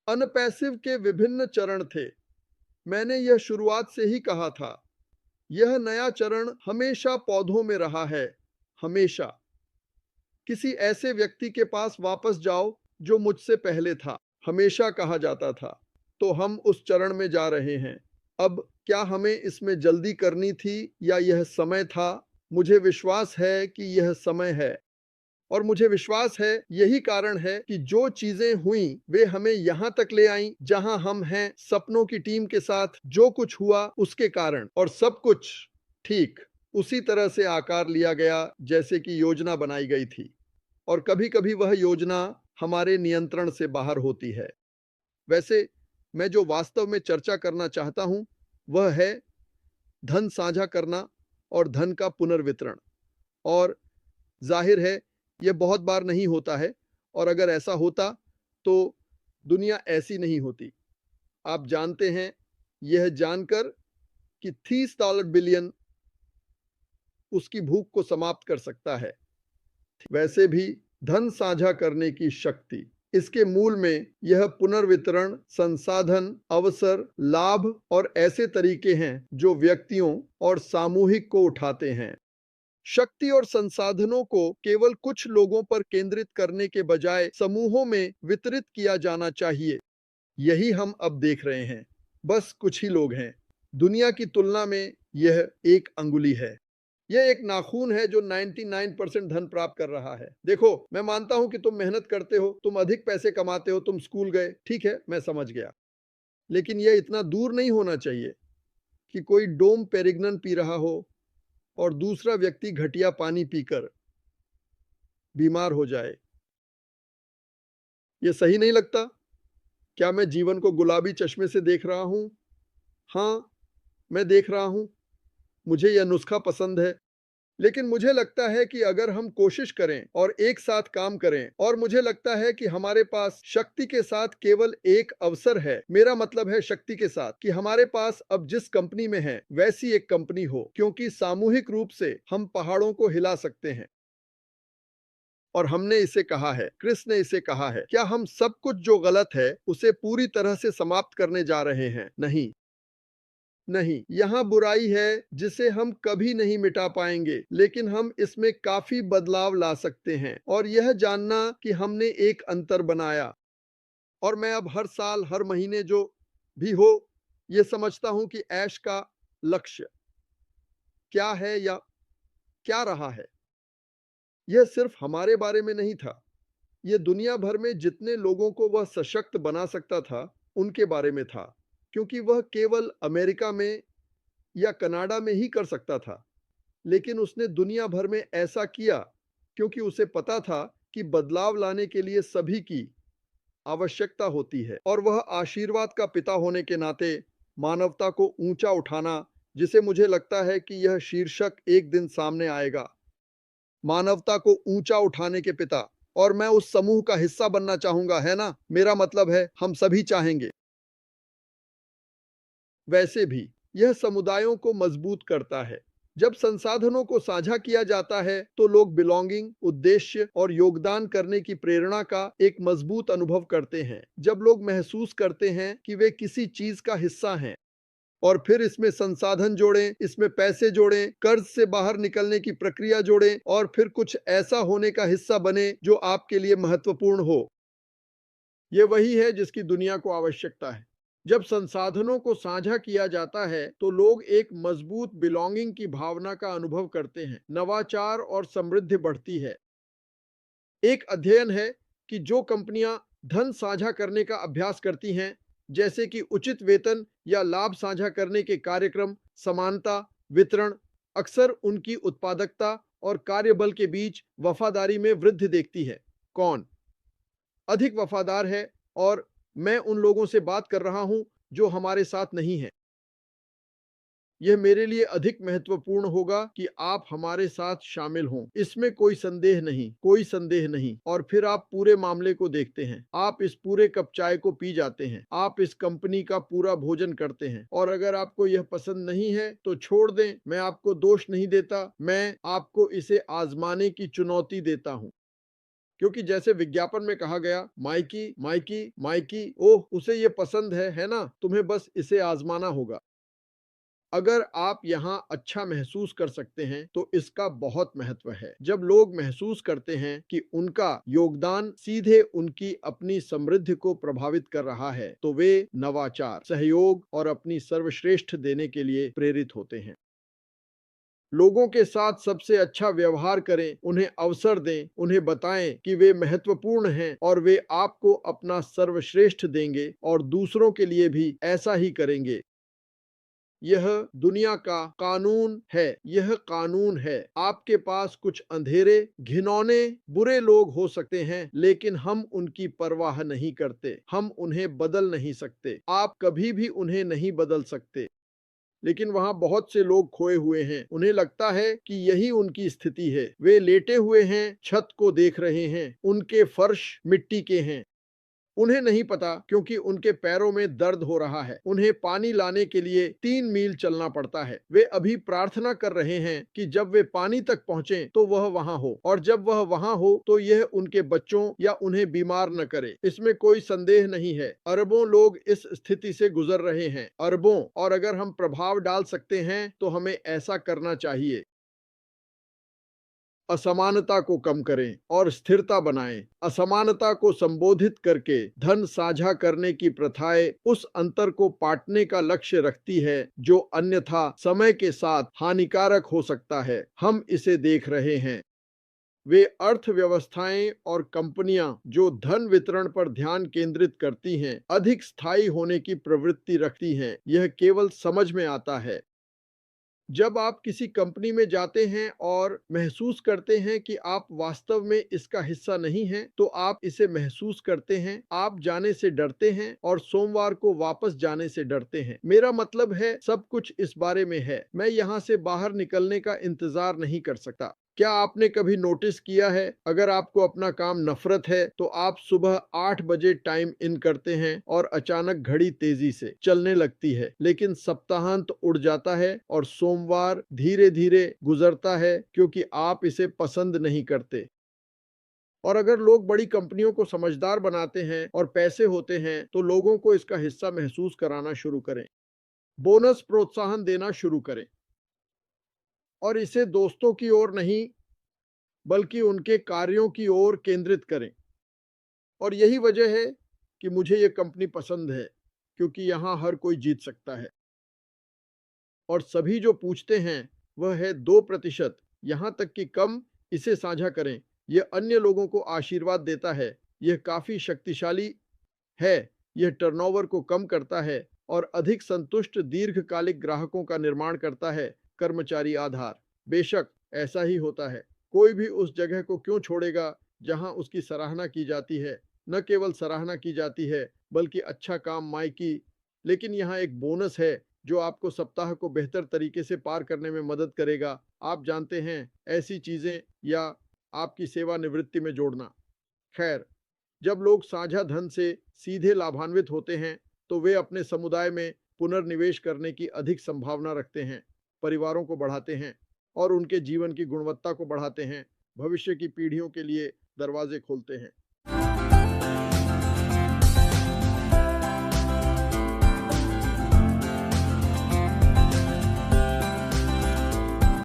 अनपैसिव के विभिन्न चरण थे। मैंने यह शुरुआत से ही कहा था। यह नया चरण हमेशा पौधों में रहा है, हमेशा। किसी ऐसे व्यक्ति के पास वापस जाओ जो मुझसे पहले था, हमेशा कहा जाता था। तो हम उस चरण में जा रहे हैं। अब क्या हमें इसमें जल्दी करनी थी या यह समय था? मुझे विश्वास है कि यह समय है। और मुझे विश्वास है यही कारण है कि जो चीजें हुई वे हमें यहां तक ले आईं जहां हम हैं, सपनों की टीम के साथ जो कुछ हुआ उसके कारण। और सब कुछ ठीक उसी तरह से आकार लिया गया जैसे कि योजना बनाई गई थी। और कभी कभी वह योजना हमारे नियंत्रण से बाहर होती है। वैसे मैं जो वास्तव में चर्चा करना चाहता हूं वह है धन साझा करना और धन का पुनर्वितरण। और जाहिर है यह बहुत बार नहीं होता है, और अगर ऐसा होता तो दुनिया ऐसी नहीं होती। आप जानते हैं, यह जानकर कि $30 बिलियन उसकी भूख को समाप्त कर सकता है। वैसे भी धन साझा करने की शक्ति, इसके मूल में यह पुनर्वितरण, संसाधन, अवसर, लाभ और ऐसे तरीके हैं जो व्यक्तियों और सामूहिक को उठाते हैं। शक्ति और संसाधनों को केवल कुछ लोगों पर केंद्रित करने के बजाय समूहों में वितरित किया जाना चाहिए। यही हम अब देख रहे हैं। बस कुछ ही लोग हैं। दुनिया की तुलना में यह एक अंगुली है। यह एक नाखून है जो 99% धन प्राप्त कर रहा है। देखो, मैं मानता हूं कि तुम मेहनत करते हो, तुम अधिक पैसे कमाते हो, तुम स्कूल गए, ठीक है, मैं समझ गया। लेकिन यह इतना दूर नहीं होना चाहिए कि कोई डोम पेरिग्नन पी रहा हो और दूसरा व्यक्ति घटिया पानी पीकर बीमार हो जाए। यह सही नहीं लगता? क्या मैं जीवन को गुलाबी चश्मे से देख रहा हूं? हाँ, मैं देख रहा हूं। मुझे यह नुस्खा पसंद है। लेकिन मुझे लगता है कि अगर हम कोशिश करें और एक साथ काम करें, और मुझे लगता है कि हमारे पास शक्ति के साथ केवल एक अवसर है, मेरा मतलब है शक्ति के साथ, कि हमारे पास अब जिस कंपनी में है वैसी एक कंपनी हो, क्योंकि सामूहिक रूप से हम पहाड़ों को हिला सकते हैं। और हमने इसे कहा है, क्रिस ने इसे कहा है। क्या हम सब कुछ जो गलत है उसे पूरी तरह से समाप्त करने जा रहे हैं? नहीं, नहीं, यहाँ बुराई है जिसे हम कभी नहीं मिटा पाएंगे, लेकिन हम इसमें काफी बदलाव ला सकते हैं और यह जानना कि हमने एक अंतर बनाया। और मैं अब हर साल, हर महीने जो भी हो, यह समझता हूं कि ऐश का लक्ष्य क्या है या क्या रहा है। यह सिर्फ हमारे बारे में नहीं था, यह दुनिया भर में जितने लोगों को वह सशक्त बना सकता था उनके बारे में था, क्योंकि वह केवल अमेरिका में या कनाडा में ही कर सकता था। लेकिन उसने दुनिया भर में ऐसा किया क्योंकि उसे पता था कि बदलाव लाने के लिए सभी की आवश्यकता होती है। और वह आशीर्वाद का पिता होने के नाते मानवता को ऊंचा उठाना, जिसे मुझे लगता है कि यह शीर्षक एक दिन सामने आएगा, मानवता को ऊंचा उठाने के पिता। और मैं उस समूह का हिस्सा बनना चाहूंगा, है ना? मेरा मतलब है हम सभी चाहेंगे। वैसे भी यह समुदायों को मजबूत करता है। जब संसाधनों को साझा किया जाता है तो लोग बिलोंगिंग, उद्देश्य और योगदान करने की प्रेरणा का एक मजबूत अनुभव करते हैं। जब लोग महसूस करते हैं कि वे किसी चीज का हिस्सा हैं, और फिर इसमें संसाधन जोड़ें, इसमें पैसे जोड़ें, कर्ज से बाहर निकलने की प्रक्रिया जोड़ें, और फिर कुछ ऐसा होने का हिस्सा बने जो आपके लिए महत्वपूर्ण हो। ये वही है जिसकी दुनिया को आवश्यकता है। जब संसाधनों को साझा किया जाता है तो लोग एक मजबूत बिलोंगिंग की भावना का अनुभव करते हैं, नवाचार और समृद्धि बढ़ती है। एक अध्ययन है कि जो कंपनियां धन साझा करने का अभ्यास करती हैं, जैसे कि उचित वेतन या लाभ साझा करने के कार्यक्रम, समानता, वितरण, अक्सर उनकी उत्पादकता और कार्यबल के बीच वफादारी में वृद्धि देखती है। कौन अधिक वफादार है? और मैं उन लोगों से बात कर रहा हूं जो हमारे साथ नहीं हैं। यह मेरे लिए अधिक महत्वपूर्ण होगा कि आप हमारे साथ शामिल हों, इसमें कोई संदेह नहीं, कोई संदेह नहीं। और फिर आप पूरे मामले को देखते हैं, आप इस पूरे कप चाय को पी जाते हैं, आप इस कंपनी का पूरा भोजन करते हैं, और अगर आपको यह पसंद नहीं है तो छोड़ दें। मैं आपको दोष नहीं देता, मैं आपको इसे आजमाने की चुनौती देता हूं। क्योंकि जैसे विज्ञापन में कहा गया, माइकी माइकी माइकी, ओह उसे ये पसंद है ना, तुम्हें बस इसे आजमाना होगा। अगर आप यहाँ अच्छा महसूस कर सकते हैं तो इसका बहुत महत्व है। जब लोग महसूस करते हैं कि उनका योगदान सीधे उनकी अपनी समृद्धि को प्रभावित कर रहा है, तो वे नवाचार, सहयोग और अपनी सर्वश्रेष्ठ देने के लिए प्रेरित होते हैं। लोगों के साथ सबसे अच्छा व्यवहार करें, उन्हें अवसर दें, उन्हें बताएं कि वे महत्वपूर्ण हैं और वे आपको अपना सर्वश्रेष्ठ देंगे और दूसरों के लिए भी ऐसा ही करेंगे। यह दुनिया का कानून है। यह कानून है। आपके पास कुछ अंधेरे, घिनौने, बुरे लोग हो सकते हैं, लेकिन हम उनकी परवाह नहीं करते। हम उन्हें बदल नहीं सकते। आप कभी भी उन्हें नहीं बदल सकते। लेकिन वहां बहुत से लोग खोए हुए हैं। उन्हें लगता है कि यही उनकी स्थिति है। वे लेटे हुए हैं, छत को देख रहे हैं। उनके फर्श मिट्टी के हैं। उन्हें नहीं पता, क्योंकि उनके पैरों में दर्द हो रहा है। उन्हें पानी लाने के लिए 3 मील चलना पड़ता है। वे अभी प्रार्थना कर रहे हैं कि जब वे पानी तक पहुंचे तो वह वहां हो, और जब वह वहां हो तो यह उनके बच्चों या उन्हें बीमार न करे। इसमें कोई संदेह नहीं है। अरबों लोग इस स्थिति से गुजर रहे हैं, अरबों। और अगर हम प्रभाव डाल सकते हैं तो हमें ऐसा करना चाहिए। असमानता को कम करें और स्थिरता बनाएं। असमानता को संबोधित करके धन साझा करने की प्रथाएं उस अंतर को पाटने का लक्ष्य रखती है जो अन्यथा समय के साथ हानिकारक हो सकता है। हम इसे देख रहे हैं। वे अर्थव्यवस्थाएं और कंपनियां जो धन वितरण पर ध्यान केंद्रित करती हैं, अधिक स्थायी होने की प्रवृत्ति रखती हैं। यह केवल समझ में आता है। जब आप किसी कंपनी में जाते हैं और महसूस करते हैं कि आप वास्तव में इसका हिस्सा नहीं हैं, तो आप इसे महसूस करते हैं। आप जाने से डरते हैं और सोमवार को वापस जाने से डरते हैं। मेरा मतलब है, सब कुछ इस बारे में है। मैं यहाँ से बाहर निकलने का इंतजार नहीं कर सकता। क्या आपने कभी नोटिस किया है, अगर आपको अपना काम नफरत है तो आप सुबह 8 बजे टाइम इन करते हैं और अचानक घड़ी तेजी से चलने लगती है, लेकिन सप्ताहांत उड़ जाता है और सोमवार धीरे धीरे गुजरता है क्योंकि आप इसे पसंद नहीं करते। और अगर लोग बड़ी कंपनियों को समझदार बनाते हैं और पैसे होते हैं, तो लोगों को इसका हिस्सा महसूस कराना शुरू करें। बोनस प्रोत्साहन देना शुरू करें, और इसे दोस्तों की ओर नहीं बल्कि उनके कार्यों की ओर केंद्रित करें। और यही वजह है कि मुझे ये कंपनी पसंद है, क्योंकि यहाँ हर कोई जीत सकता है। और सभी जो पूछते हैं वह है 2%, यहाँ तक कि कम। इसे साझा करें। यह अन्य लोगों को आशीर्वाद देता है। यह काफी शक्तिशाली है। यह टर्नओवर को कम करता है और अधिक संतुष्ट दीर्घकालिक ग्राहकों का निर्माण करता है। कर्मचारी आधार। बेशक ऐसा ही होता है। कोई भी उस जगह को क्यों छोड़ेगा जहां उसकी सराहना की जाती है। न केवल सराहना की जाती है बल्कि अच्छा काम माइकी। लेकिन यहाँ एक बोनस है जो आपको सप्ताह को बेहतर तरीके से पार करने में मदद करेगा। आप जानते हैं, ऐसी चीजें, या आपकी सेवानिवृत्ति में जोड़ना। खैर, जब लोग साझा धन से सीधे लाभान्वित होते हैं तो वे अपने समुदाय में पुनर्निवेश करने की अधिक संभावना रखते हैं, परिवारों को बढ़ाते हैं और उनके जीवन की गुणवत्ता को बढ़ाते हैं, भविष्य की पीढ़ियों के लिए दरवाजे खोलते हैं।